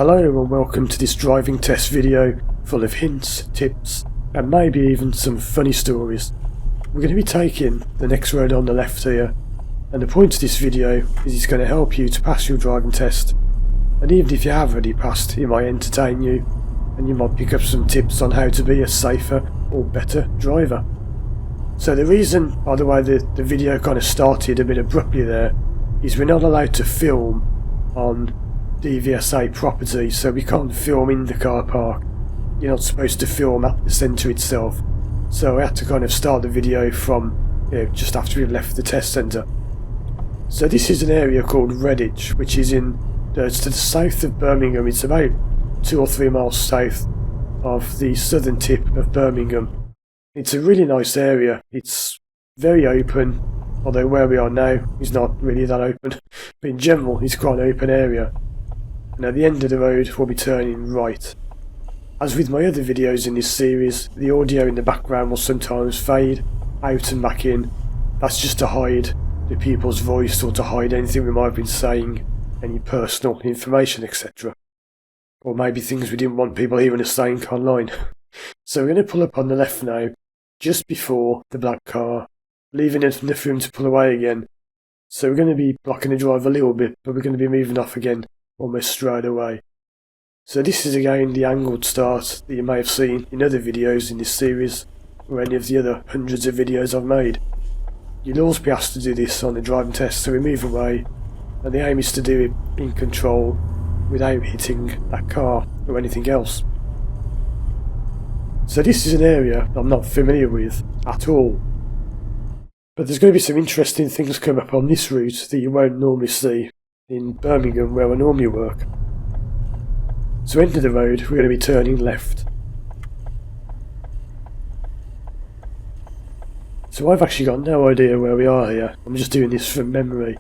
Hello and welcome to this driving test video full of hints, tips and maybe even some funny stories. We're going to be taking the next road on the left here, and the point of this video is it's going to help you to pass your driving test, and even if you have already passed, it might entertain you and you might pick up some tips on how to be a safer or better driver. So the reason, by the way, the video kind of started a bit abruptly there is we're not allowed to film on DVSA property, so we can't film in the car park. You're not supposed to film at the centre itself, so I had to kind of start the video from just after we left the test centre. So this is an area called Redditch, which is it's to the south of Birmingham. It's about 2 or 3 miles south of the southern tip of Birmingham. It's a really nice area. It's very open, although where we are now is not really that open, but in general it's quite an open area. And at the end of the road we'll be turning right. As with my other videos in this series, the audio in the background will sometimes fade out and back in. That's just to hide the people's voice or to hide anything we might have been saying, any personal information, etc. Or maybe things we didn't want people hearing us saying online. So we're going to pull up on the left now, just before the black car, leaving enough room to pull away again. So we're going to be blocking the drive a little bit, but we're going to be moving off again almost straight away. So this is again the angled start that you may have seen in other videos in this series, or any of the other hundreds of videos I've made. You'll always be asked to do this on the driving test, so we move away, and the aim is to do it in control without hitting that car or anything else. So this is an area I'm not familiar with at all, but there's going to be some interesting things come up on this route that you won't normally see in Birmingham where I normally work. So end of the road we're going to be turning left. So I've actually got no idea where we are here, I'm just doing this from memory.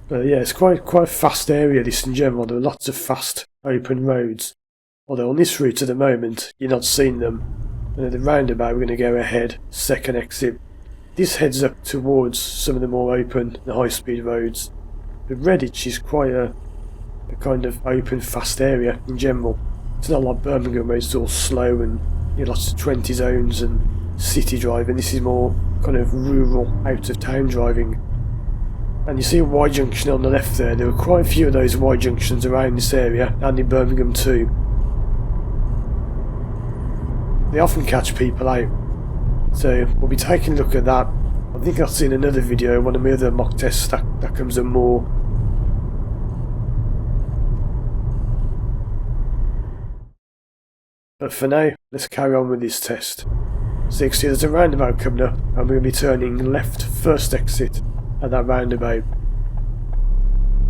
But yeah, it's quite a fast area this in general. There are lots of fast open roads, although on this route at the moment you're not seeing them. And at the roundabout we're going to go ahead, second exit. This heads up towards some of the more open and high speed roads. But Redditch is quite a kind of open, fast area in general. It's not like Birmingham where it's all slow and lots of 20 zones and city driving. This is more kind of rural, out of town driving. And you see a Y junction on the left there. There are quite a few of those Y junctions around this area and in Birmingham too. They often catch people out. So we'll be taking a look at that. I think I'll see in another video, one of my other mock tests that comes up more. But for now, let's carry on with this test. So you can see there's a roundabout coming up, and we're going to be turning left first exit at that roundabout.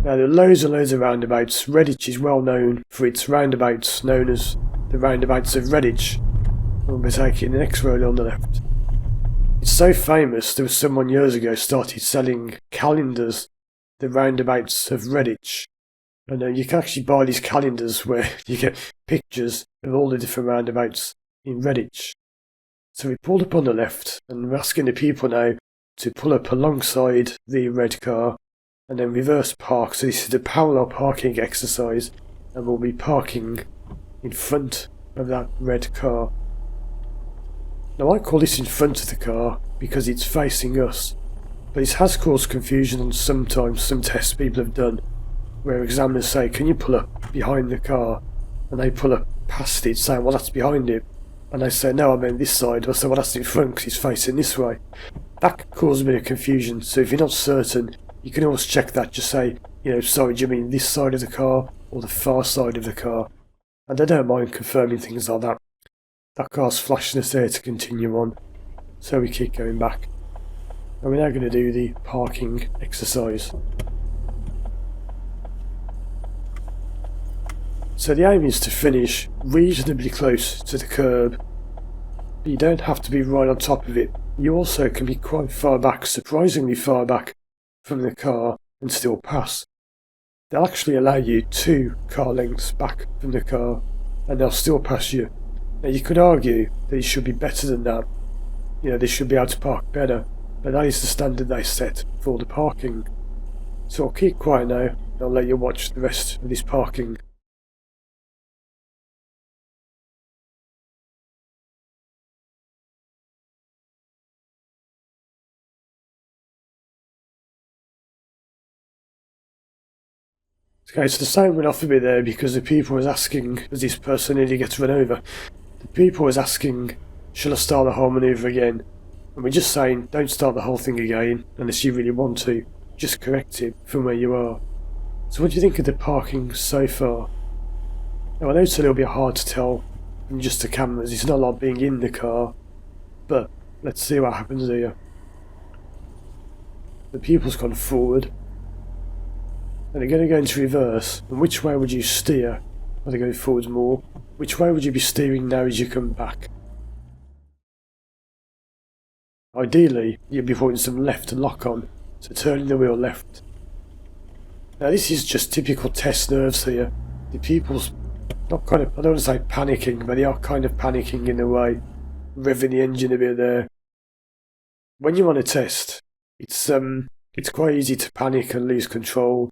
Now there are loads and loads of roundabouts. Redditch is well known for its roundabouts, known as the roundabouts of Redditch. We'll be taking the next road on the left. It's so famous, there was someone years ago started selling calendars, the roundabouts of Redditch. And you can actually buy these calendars where you get pictures of all the different roundabouts in Redditch. So we pulled up on the left, and we're asking the people now to pull up alongside the red car and then reverse park. So this is the parallel parking exercise, and we'll be parking in front of that red car. Now I call this in front of the car because it's facing us, but it has caused confusion on sometimes some tests people have done where examiners say, can you pull up behind the car? And they pull up past it saying, well that's behind it. And they say, no, I meant this side. I say, well that's in front because it's facing this way. That can cause a bit of confusion, so if you're not certain, you can always check that, just say, sorry, do you mean this side of the car or the far side of the car? And they don't mind confirming things like that. That car's flashing us there to continue on, so we keep going back. And we're now going to do the parking exercise. So the aim is to finish reasonably close to the curb, but you don't have to be right on top of it. You also can be quite far back, surprisingly far back from the car, and still pass. They'll actually allow you 2 car lengths back from the car, and they'll still pass you. Now you could argue that it should be better than that. They should be able to park better, but that is the standard they set for the parking. So I'll keep quiet now, and I'll let you watch the rest of this parking. Okay, so the sound went off a bit there because the people was asking, as this person nearly gets run over, the people was asking, shall I start the whole manoeuvre again? And we're just saying, don't start the whole thing again, unless you really want to. Just correct it from where you are. So what do you think of the parking so far? Now I know it's a little bit hard to tell from just the cameras, it's not like being in the car, but let's see what happens here. The people's gone forward. And they're going to go into reverse. And which way would you steer? Are they going forwards more? Which way would you be steering now as you come back? Ideally, you'd be pointing some left to lock on, so turning the wheel left. Now this is just typical test nerves here. The people's not kind of, I don't want to say panicking, but they are kind of panicking in a way. Revving the engine a bit there. When you want to test, it's quite easy to panic and lose control.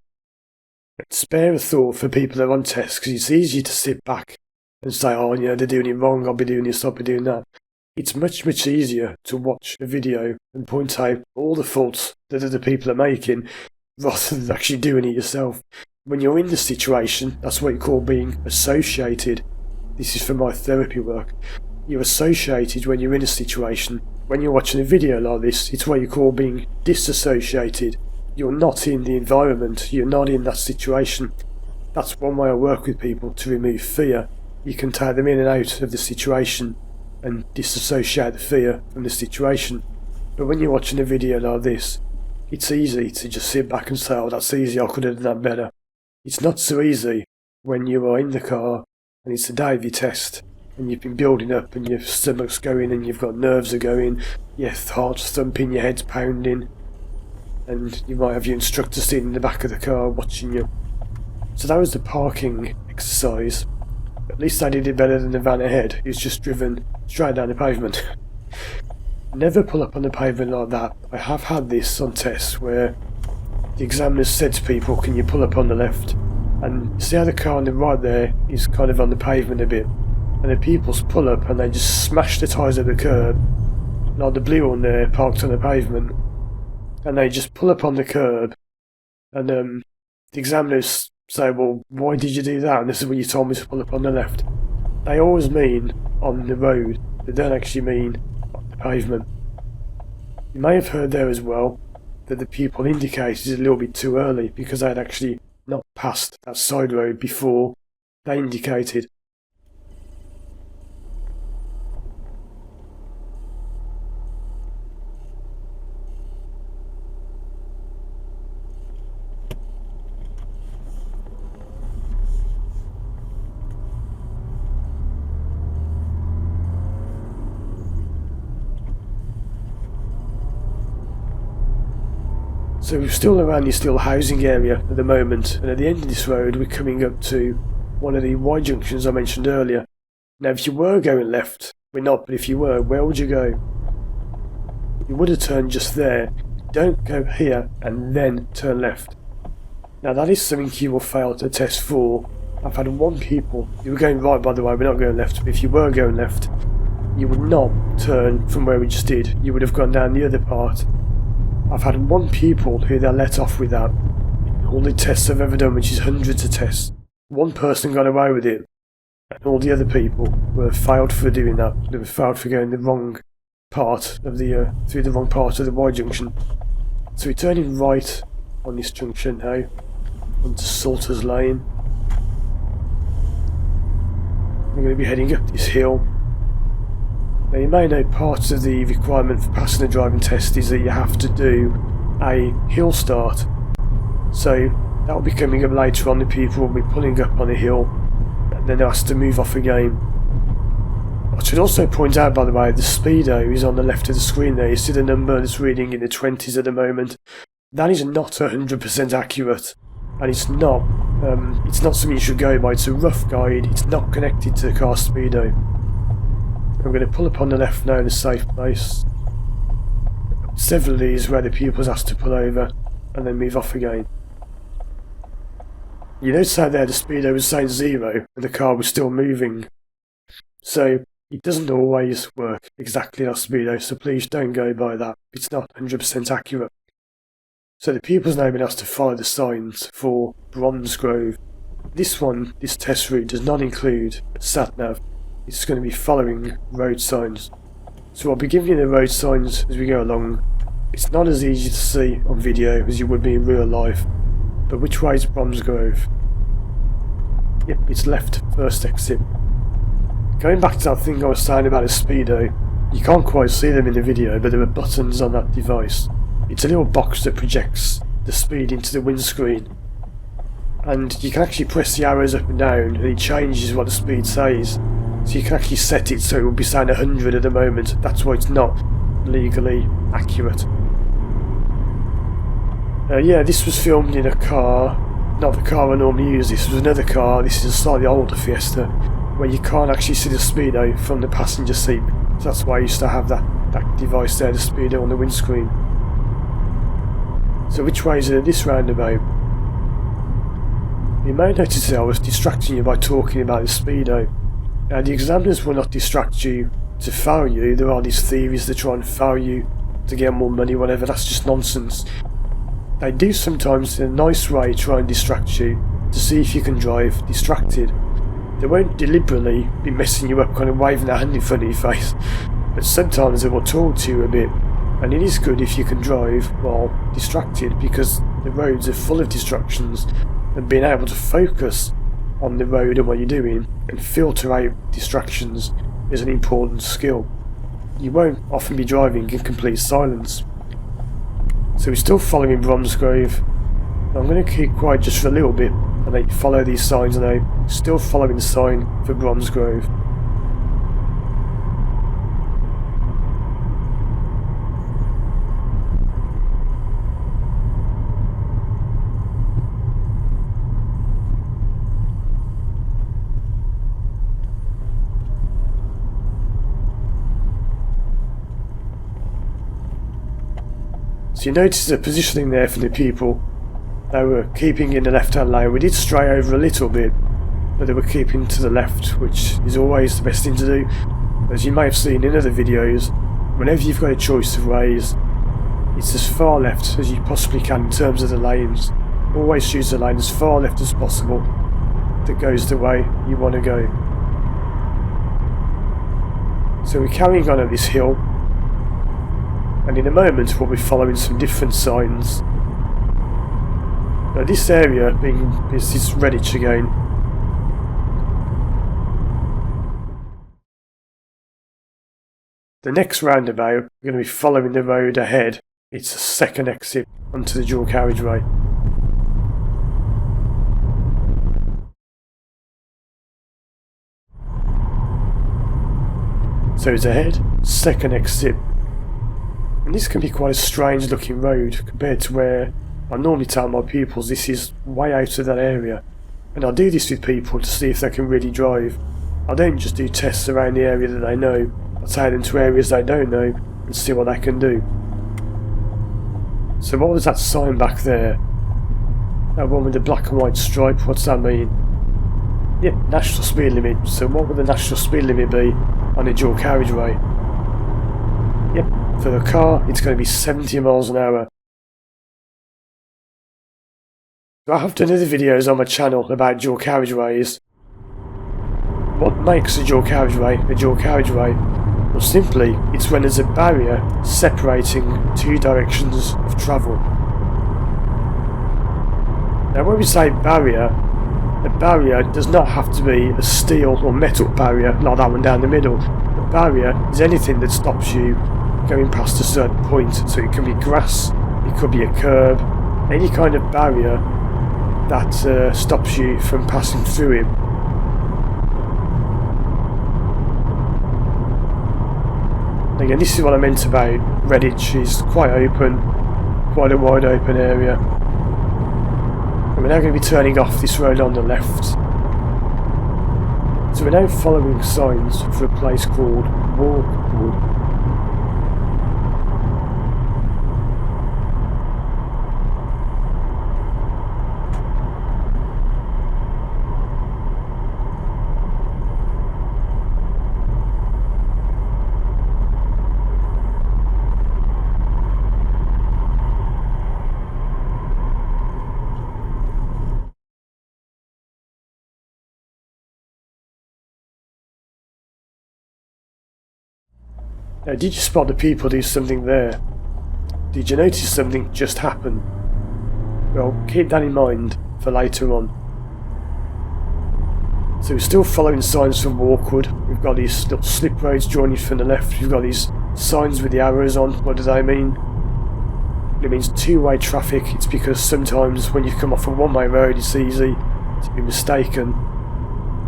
Spare a thought for people that are on tests, because it's easy to sit back and say, oh, yeah, they're doing it wrong, I'll be doing this, I'll be doing that. It's much, much easier to watch a video and point out all the faults that other people are making, rather than actually doing it yourself. When you're in the situation, that's what you call being associated. This is from my therapy work. You're associated when you're in a situation. When you're watching a video like this, it's what you call being disassociated. You're not in the environment, you're not in that situation. That's one way I work with people, to remove fear. You can take them in and out of the situation and disassociate the fear from the situation. But when you're watching a video like this, it's easy to just sit back and say, oh, that's easy, I could have done that better. It's not so easy when you are in the car and it's the day of your test and you've been building up and your stomach's going and you've got nerves are going, your heart's thumping, your head's pounding, and you might have your instructor sitting in the back of the car watching you. So that was the parking exercise. At least I did it better than the van ahead, who's just driven straight down the pavement. Never pull up on the pavement like that. I have had this on tests where the examiners said to people, can you pull up on the left? And you see how the car on the right there is kind of on the pavement a bit. And the people's pull up and they just smash the tyres at the curb, like the blue one there parked on the pavement. And they just pull up on the curb, and the examiners say, well, why did you do that? And this is when you told me to pull up on the left. They always mean on the road, they don't actually mean on the pavement. You may have heard there as well that the people indicated a little bit too early because they had actually not passed that side road before they indicated. So we're still around the still housing area at the moment, and at the end of this road we're coming up to one of the Y junctions I mentioned earlier. Now if you were going left, we're not, but if you were, where would you go? You would have turned just there. Don't go here and then turn left. Now that is something you will fail to test for. I've had one people, you were going right by the way, we're not going left, but if you were going left, you would not turn from where we just did, you would have gone down the other part. I've had one pupil who they let off with that. All the tests I've ever done, which is hundreds of tests, one person got away with it, and all the other people were failed for doing that. They were failed for going the wrong part of the through the wrong part of the Y junction. So we're turning right on this junction now, onto Salters Lane. We're going to be heading up this hill. Now you may know part of the requirement for passing the driving test is that you have to do a Hillstart. So that will be coming up later on, the people will be pulling up on a hill and then they'll have to move off again. I should also point out by the way, the speedo is on the left of the screen there. You see the number that's reading in the 20s at the moment. That is not 100% accurate, and it's not something you should go by. It's a rough guide, it's not connected to the car speedo. I'm going to pull up on the left now in a safe place. Several of these where the pupils asked to pull over and then move off again. You notice how there the speedo was saying 0 and the car was still moving. So it doesn't always work exactly like speedo, so please don't go by that. It's not 100% accurate. So the pupil's now been asked to follow the signs for Bromsgrove. This test route does not include sat-nav. It's going to be following road signs. So I'll be giving you the road signs as we go along. It's not as easy to see on video as it would be in real life. But which way is Bromsgrove? Yep, it's left, first exit. Going back to that thing I was saying about a speedo, you can't quite see them in the video, but there are buttons on that device. It's a little box that projects the speed into the windscreen. And you can actually press the arrows up and down and it changes what the speed says. So you can actually set it so it will be saying 100 at the moment. That's why it's not legally accurate. Yeah, this was filmed in a car. Not the car I normally use, this was another car. This is a slightly older Fiesta where you can't actually see the speedo from the passenger seat. So that's why I used to have that device there, the speedo on the windscreen. So which way is it at this roundabout? You may notice that I was distracting you by talking about the speedo. Now the examiners will not distract you to fail you. There are these theories that try and fail you to get more money, whatever. That's just nonsense. They do sometimes in a nice way try and distract you to see if you can drive distracted. They won't deliberately be messing you up, kind of waving their hand in front of your face, but sometimes they will talk to you a bit, and it is good if you can drive while distracted because the roads are full of distractions, and being able to focus on the road and what you're doing and filter out distractions is an important skill. You won't often be driving in complete silence. So we're still following Bromsgrove. I'm going to keep quiet just for a little bit and then follow these signs now. Still following the sign for Bromsgrove. So you notice the positioning there for the people. They were keeping in the left-hand lane. We did stray over a little bit, but they were keeping to the left, which is always the best thing to do. As you may have seen in other videos, whenever you've got a choice of ways, it's as far left as you possibly can in terms of the lanes. Always choose the lane as far left as possible that goes the way you want to go. So we're carrying on at this hill, and in a moment we'll be following some different signs. Now this area is this Redditch again. The next roundabout, we're going to be following the road ahead. It's a second exit onto the dual carriageway. So it's ahead, second exit. And this can be quite a strange looking road compared to where I normally tell my pupils this is way out of that area. And I do this with people to see if they can really drive. I don't just do tests around the area that they know. I take them to areas they don't know and see what they can do. So what was that sign back there? That one with the black and white stripe, what's that mean? Yep, national speed limit. So what would the national speed limit be on a dual carriageway? Yep, for the car it's going to be 70 miles an hour. I have done other videos on my channel about dual carriageways. What makes a dual carriageway a dual carriageway? Well, simply, it's when there's a barrier separating two directions of travel. Now when we say barrier, a barrier does not have to be a steel or metal barrier like that one down the middle. A barrier is anything that stops you going past a certain point. So it can be grass, it could be a curb, any kind of barrier that stops you from passing through it. Again, this is what I meant about Redditch. Is quite open, quite a wide open area. And we're now going to be turning off this road on the left. So we're now following signs for a place called Walkwood. Now, did you spot the people do something there? Did you notice something just happen? Well, keep that in mind for later on. So we're still following signs from Walkwood. We've got these little slip roads joining from the left. We've got these signs with the arrows on. What do they mean? It means two-way traffic. It's because sometimes when you come off a one-way road, it's easy to be mistaken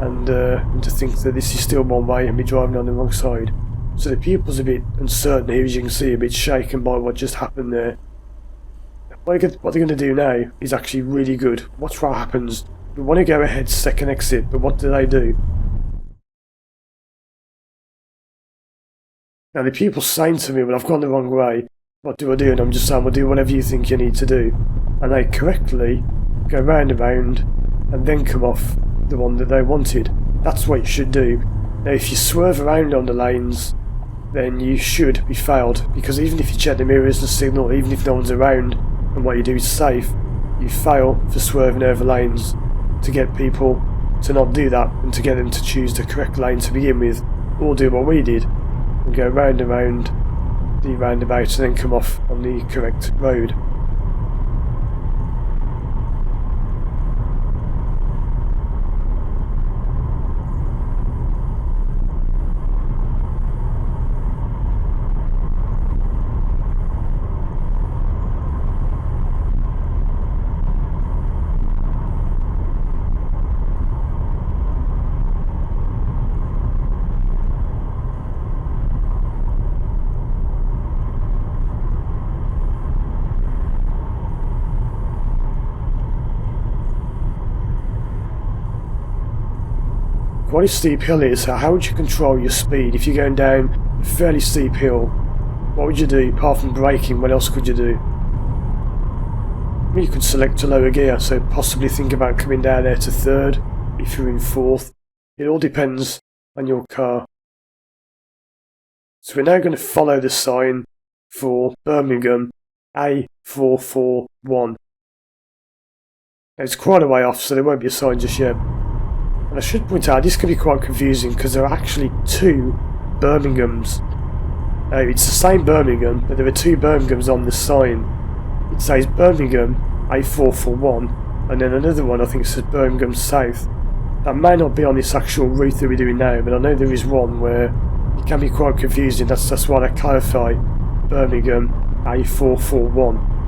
and to think that this is still one way and be driving on the wrong side. So the pupil's a bit uncertain here, as you can see, a bit shaken by what just happened there. What they're going to do now is actually really good. Watch what happens. We want to go ahead second exit, but what do? Now the pupil's saying to me, well, I've gone the wrong way. What do? And I'm just saying, well, do whatever you think you need to do. And they correctly go round and round and then come off the one that they wanted. That's what you should do. Now if you swerve around on the lanes, then you should be failed, because even if you check the mirrors, the signal, even if no one's around and what you do is safe, you fail for swerving over lanes to get people to not do that and to get them to choose the correct lane to begin with, or do what we did and go round and round the roundabout and then come off on the correct road. Quite a steep hill is, so how would you control your speed if you're going down a fairly steep hill? What would you do apart from braking? What else could you do? You could select a lower gear, so possibly think about coming down there to third if you're in fourth. It all depends on your car. So we're now going to follow the sign for Birmingham A441. Now it's quite a way off, so there won't be a sign just yet. And I should point out, this can be quite confusing because there are actually two Birminghams. Now, it's the same Birmingham, but there are two Birminghams on the sign. It says Birmingham A441, and then another one I think says Birmingham South. That may not be on this actual route that we're doing now, but I know there is one where it can be quite confusing. That's why I clarify Birmingham A441.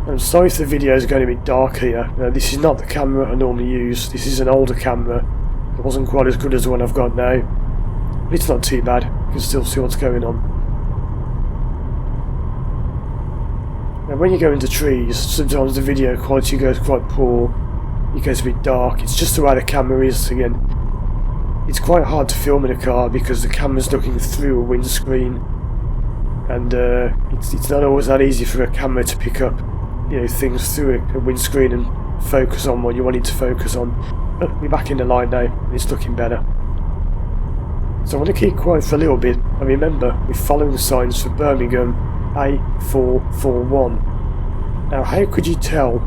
I'm sorry if the video is going to be dark here. This is not the camera I normally use. This is an older camera. It wasn't quite as good as the one I've got now. But it's not too bad. You can still see what's going on. Now when you go into trees, sometimes the video quality goes quite poor. It goes a bit dark. It's just the way the camera is again. It's quite hard to film in a car because the camera's looking through a windscreen. And it's not always that easy for a camera to pick up things through a windscreen and focus on what you want it to focus on. But we're back in the light now and it's looking better. So I want to keep quiet for a little bit, and remember we're following the signs for Birmingham A441. Now how could you tell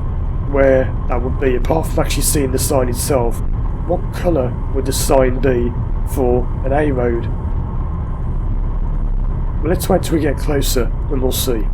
where that would be apart from actually seeing the sign itself? What colour would the sign be for an A road? Well, let's wait till we get closer and we'll see.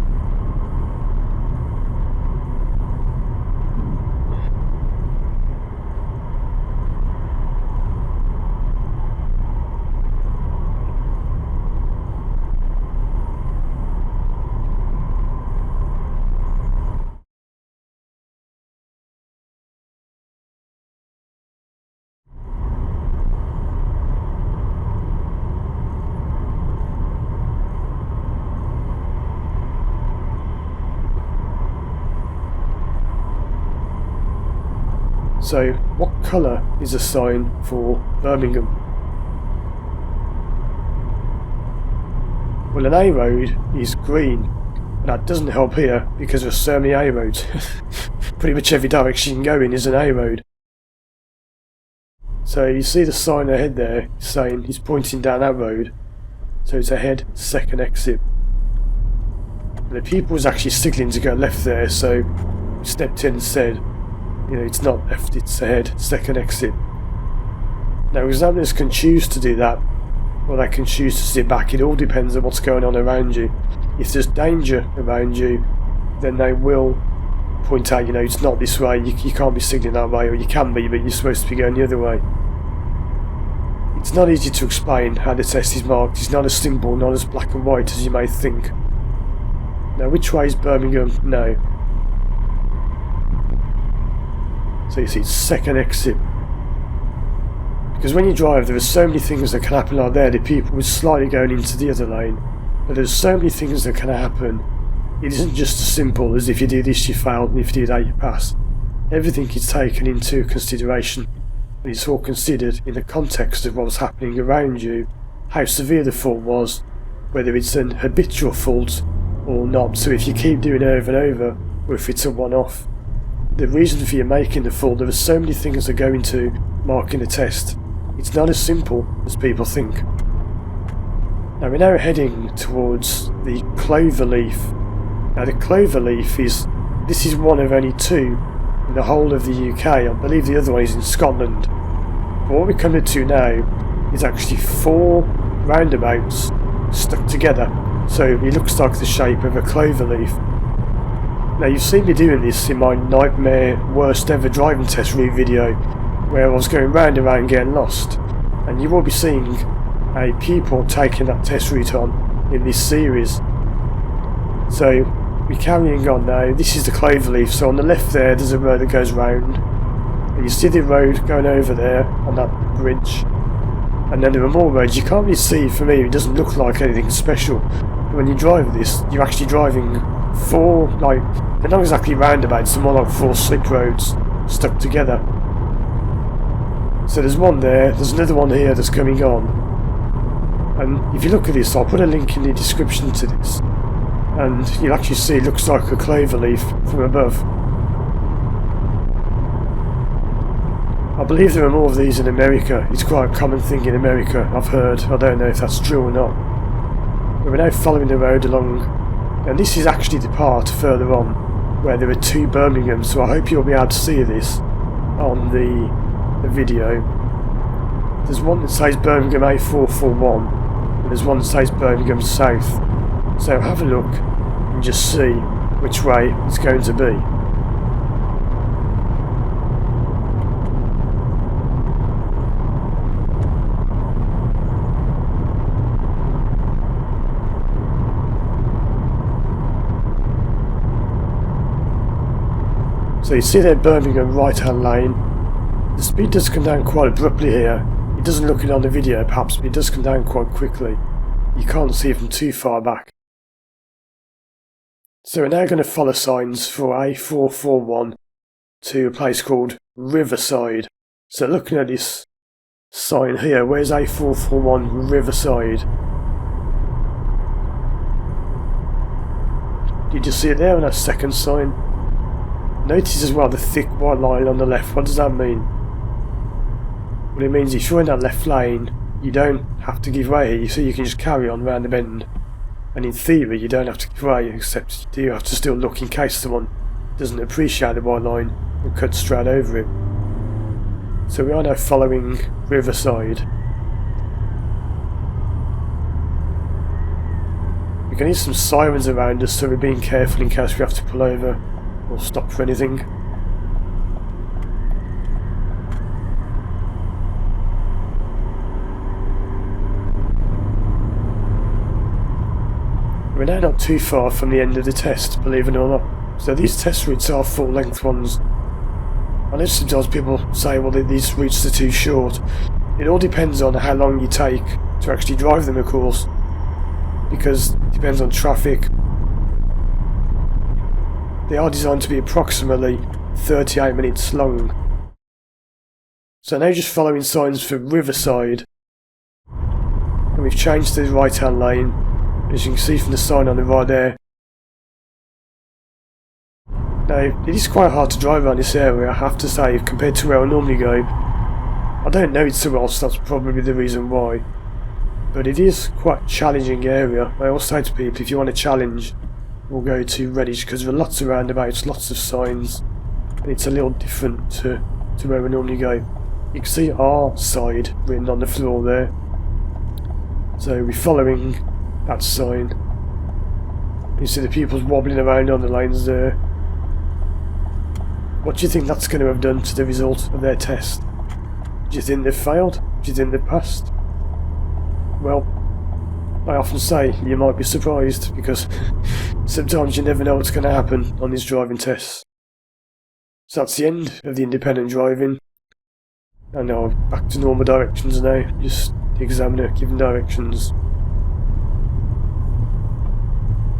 So, what colour is a sign for Birmingham? Well, an A road is green, but that doesn't help here because there are so many A roads. Pretty much every direction you can go in is an A road. So you see the sign ahead there saying he's pointing down that road, so it's ahead, second exit. And the people was actually signaling to go left there, so we stepped in and said, it's not left, it's ahead, second exit. Now examiners can choose to do that or they can choose to sit back. It all depends on what's going on around you. If there's danger around you, then they will point out, it's not this way, you can't be signalling that way, or you can be, but you're supposed to be going the other way. It's not easy to explain how the test is marked. It's not as simple, not as black and white as you may think. Now, which way is Birmingham? No. So you see, it's second exit. Because when you drive, there are so many things that can happen like there. The people were slightly going into the other lane. But there's so many things that can happen. It isn't just as simple as if you do this you failed and if you do that you pass. Everything is taken into consideration. And it's all considered in the context of what was happening around you, how severe the fault was, whether it's an habitual fault or not. So if you keep doing it over and over, or if it's a one-off. The reason for you making the fault, there are so many things that go into marking a test. It's not as simple as people think. Now we're now heading towards the Cloverleaf. Now the Cloverleaf this is one of only two in the whole of the UK. I believe the other one is in Scotland. But what we're coming to now is actually 4 roundabouts stuck together. So it looks like the shape of a cloverleaf. Now you've seen me doing this in my nightmare worst ever driving test route video, where I was going round and round getting lost. And you will be seeing a pupil taking that test route on in this series. So we're carrying on now. This is the Cloverleaf. So on the left there's a road that goes round, and you see the road going over there on that bridge, and then there are more roads. You can't really see, for me it doesn't look like anything special, but when you drive this you're actually driving 4, they're not exactly roundabouts, they're more like 4 slip roads stuck together. So there's one there, there's another one here that's coming on, and if you look at this, I'll put a link in the description to this, and you'll actually see it looks like a cloverleaf from above. I believe there are more of these in America. It's quite a common thing in America, I've heard. I don't know if that's true or not. But we're now following the road along, and this is actually the part further on where there are 2 Birminghams, so I hope you'll be able to see this on the video. There's one that says Birmingham A441, and there's one that says Birmingham South. So have a look and just see which way it's going to be. So you see there Birmingham right hand lane. The speed does come down quite abruptly here. It doesn't look it on the video perhaps, but it does come down quite quickly. You can't see from too far back. So we're now going to follow signs for A441 to a place called Riverside. So looking at this sign here, where's A441 Riverside? Did you see it there on that second sign? Notice as well the thick white line on the left. What does that mean? Well, it means if you're in that left lane, you don't have to give way here, so you can just carry on round the bend. And in theory, you don't have to give way, except you do have to still look in case someone doesn't appreciate the white line and cut straight over it. So we are now following Riverside. We can hear some sirens around us, so we're being careful in case we have to pull over or stop for anything. We're now not too far from the end of the test, believe it or not. So these test routes are full length ones. I know sometimes people say, well, these routes are too short. It all depends on how long you take to actually drive them, of course, because it depends on traffic. They are designed to be approximately 38 minutes long. So now just following signs for Riverside, and we've changed to the right hand lane, as you can see from the sign on the right there. Now it is quite hard to drive around this area, I have to say, compared to where I normally go. I don't know it so well, so that's probably the reason why. But it is quite a challenging area. I always say to people, if you want a challenge, we'll go to Redditch, because there are lots of roundabouts, lots of signs, and it's a little different to where we normally go. You can see R side written on the floor there. So we're following that sign. You see the pupils wobbling around on the lines there. What do you think that's going to have done to the result of their test? Do you think they've failed? Do you think they've passed? Well, I often say you might be surprised, because sometimes you never know what's going to happen on these driving tests. So that's the end of the independent driving. And now back to normal directions now, just the examiner giving directions.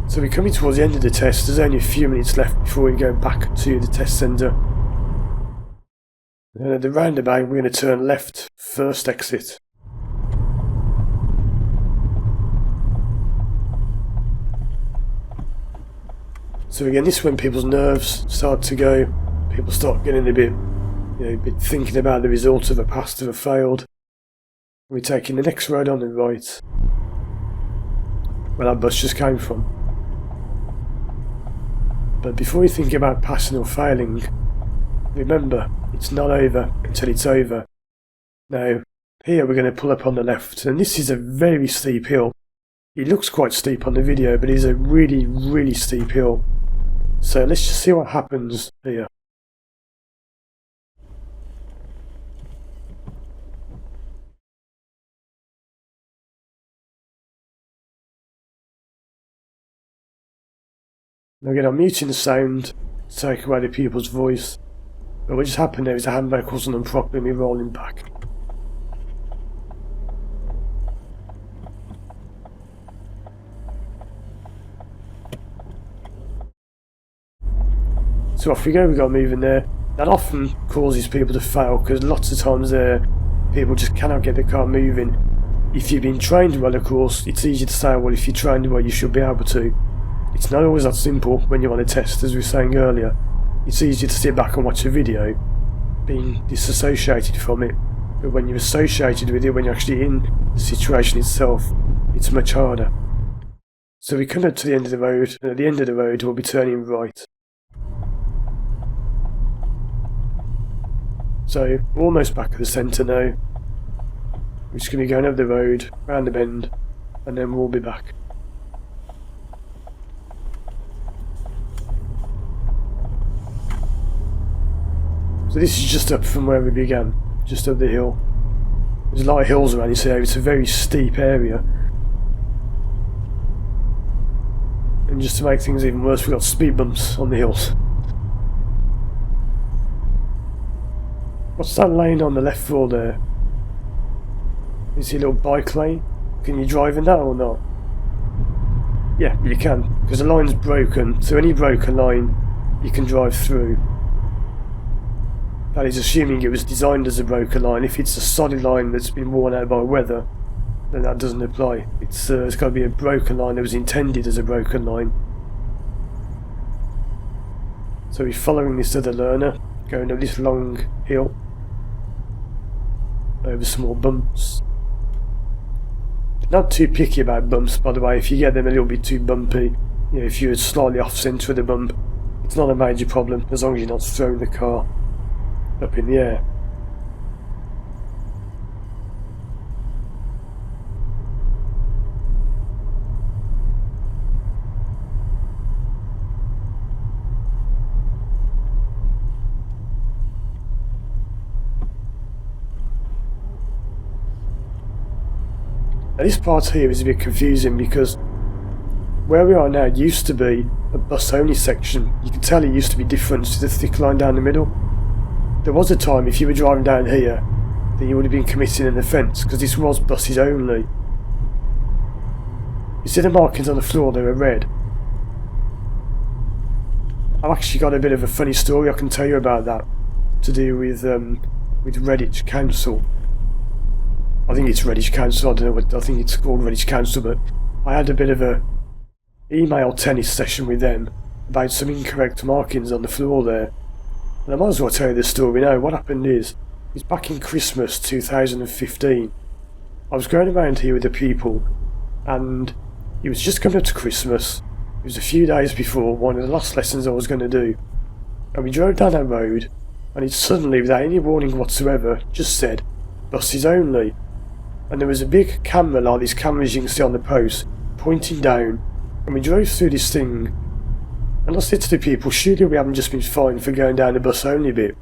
So we're coming towards the end of the test. There's only a few minutes left before we go back to the test centre. And at the roundabout we're going to turn left, first exit. So again, this is when people's nerves start to go. People start getting a bit thinking about the result of a passed or a failed. We're taking the next road on the right, where that bus just came from. But before you think about passing or failing, remember, it's not over until it's over. Now, here we're going to pull up on the left, and this is a very steep hill. It looks quite steep on the video, but it's a really, really steep hill. So let's just see what happens here. Now again, I'm muting the sound to take away the pupil's voice, but what just happened there is the handbrake wasn't on properly and we're rolling back. So off we go, we got moving there. That often causes people to fail, because lots of times people just cannot get the car moving. If you've been trained well, of course, it's easy to say, well, if you're trained well, you should be able to. It's not always that simple when you're on a test, as we were saying earlier. It's easier to sit back and watch a video, being disassociated from it. But when you're associated with it, when you're actually in the situation itself, it's much harder. So we come up to the end of the road, and at the end of the road we'll be turning right. So we're almost back at the centre now. We're just going to be going over the road, round the bend, and then we'll be back. So this is just up from where we began, just up the hill. There's a lot of hills around this area, it's a very steep area. And just to make things even worse, we've got speed bumps on the hills. What's that lane on the left for there? Is it a little bike lane? Can you drive in that or not? Yeah, you can, because the line's broken, so any broken line you can drive through. That is assuming it was designed as a broken line. If it's a solid line that's been worn out by weather, then that doesn't apply. It's got to be a broken line that was intended as a broken line. So we're following this other learner, going up this long hill, over some more bumps. Not too picky about bumps, by the way. If you get them a little bit too bumpy, if you're slightly off centre of the bump, it's not a major problem, as long as you're not throwing the car up in the air. Now this part here is a bit confusing, because where we are now used to be a bus only section. You can tell it used to be different to the thick line down the middle. There was a time, if you were driving down here, then you would have been committing an offence, because this was buses only. You see the markings on the floor, they were red. I've actually got a bit of a funny story I can tell you about that, to do with Redditch Council. I think it's Redditch Council, I don't know what, I think it's called Redditch Council, but I had a bit of a email tennis session with them about some incorrect markings on the floor there. And I might as well tell you this story now. What happened is back in Christmas 2015, I was going around here with the people, and it was just coming up to Christmas. It was a few days before one of the last lessons I was going to do, and we drove down that road, and it suddenly, without any warning whatsoever, just said, buses only. and there was a big camera like these cameras you can see on the post pointing down, and we drove through this thing, and I said to the people, surely we haven't just been fined for going down the bus only bit.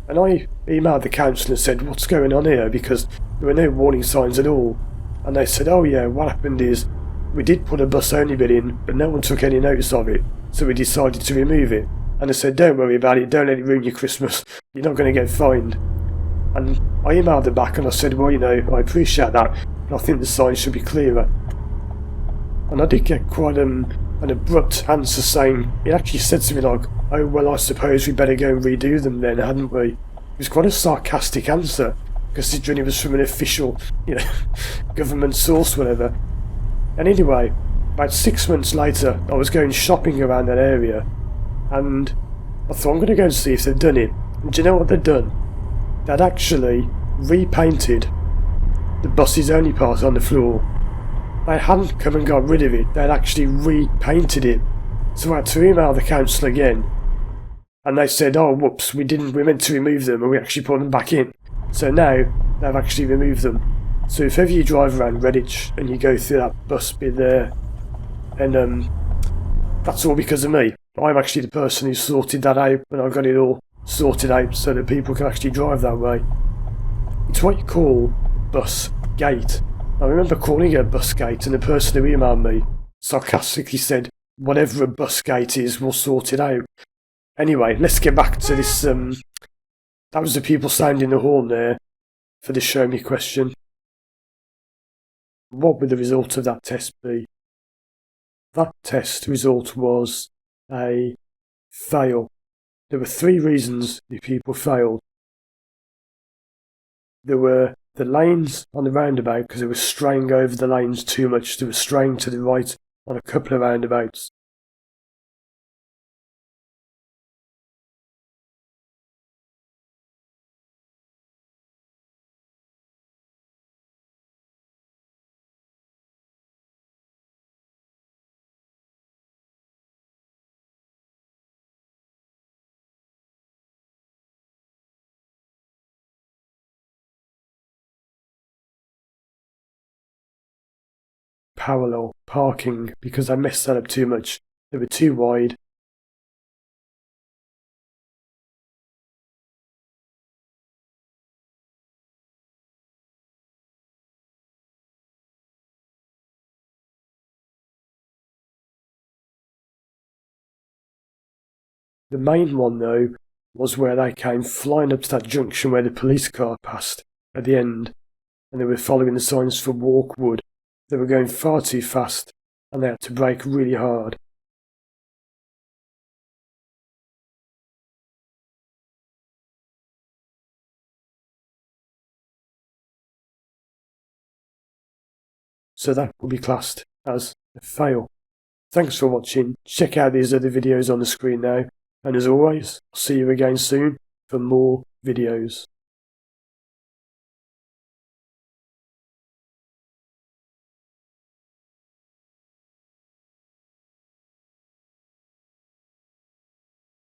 And I emailed the council and said, what's going on here, because there were no warning signs at all. And they said, oh yeah, what happened is we did put a bus only bit in, but no one took any notice of it, so we decided to remove it. And they said, don't worry about it, don't let it ruin your Christmas, you're not going to get fined. And I emailed them back and I said, well, you know, I appreciate that, but I think the sign should be clearer. And I did get quite an abrupt answer saying, it actually said something like, oh well, I suppose we better go and redo them then, hadn't we? It was quite a sarcastic answer, considering it was from an official, you know, government source, whatever. And anyway, about 6 months later, I was going shopping around that area, and I thought, I'm going to go and see if they've done it. And do you know what they'd done? They'd actually repainted the bus's only part on the floor. They hadn't come and got rid of it, they'd actually repainted it. So I had to email the council again, and they said, oh whoops, we meant to remove them and we actually put them back in. So now they've actually removed them. So if ever you drive around Redditch and you go through that bus bit there, and that's all because of me. I'm actually the person who sorted that out when I got it all sorted out so that people can actually drive that way. It's what you call bus gate. I remember calling it a bus gate, and the person who emailed me sarcastically said, whatever a bus gate is, we'll sort it out. Anyway, let's get back to this. That was the people sounding the horn there for the show me question. What would the result of that test be? That test result was a fail. There were 3 reasons the people failed. There were the lanes on the roundabout, because they were straying over the lanes too much. They were straying to the right on a couple of roundabouts. Parallel parking, because I messed that up too much. They were too wide. The main one, though, was where they came flying up to that junction where the police car passed at the end, and they were following the signs for Walkwood. They were going far too fast, and they had to brake really hard. So that will be classed as a fail. Thanks for watching. Check out these other videos on the screen now, and as always, I'll see you again soon for more videos.